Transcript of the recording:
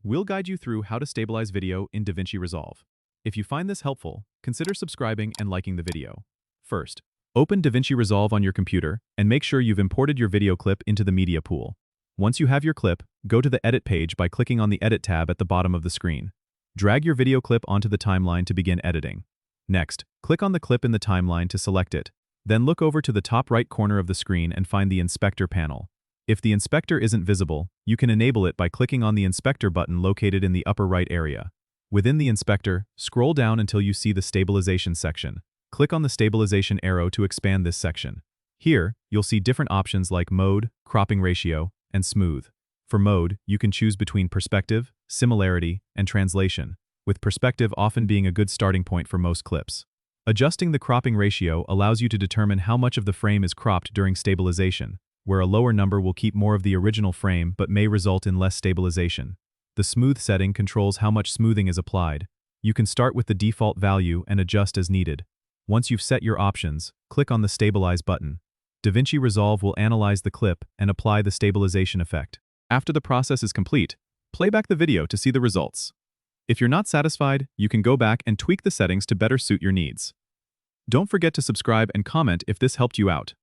We'll guide you through how to stabilize video in DaVinci Resolve. If you find this helpful, consider subscribing and liking the video. First, open DaVinci Resolve on your computer and make sure you've imported your video clip into the media pool. Once you have your clip, go to the Edit page by clicking on the Edit tab at the bottom of the screen. Drag your video clip onto the timeline to begin editing. Next, click on the clip in the timeline to select it. Then look over to the top right corner of the screen and find the Inspector panel. If the inspector isn't visible, you can enable it by clicking on the Inspector button located in the upper right area. Within the inspector, scroll down until you see the Stabilization section. Click on the Stabilization arrow to expand this section. Here, you'll see different options like Mode, Cropping Ratio, and Smooth. For Mode, you can choose between Perspective, Similarity, and Translation, with Perspective often being a good starting point for most clips. Adjusting the cropping ratio allows you to determine how much of the frame is cropped during stabilization, where a lower number will keep more of the original frame but may result in less stabilization. The Smooth setting controls how much smoothing is applied. You can start with the default value and adjust as needed. Once you've set your options, click on the Stabilize button. DaVinci Resolve will analyze the clip and apply the stabilization effect. After the process is complete, play back the video to see the results. If you're not satisfied, you can go back and tweak the settings to better suit your needs. Don't forget to subscribe and comment if this helped you out.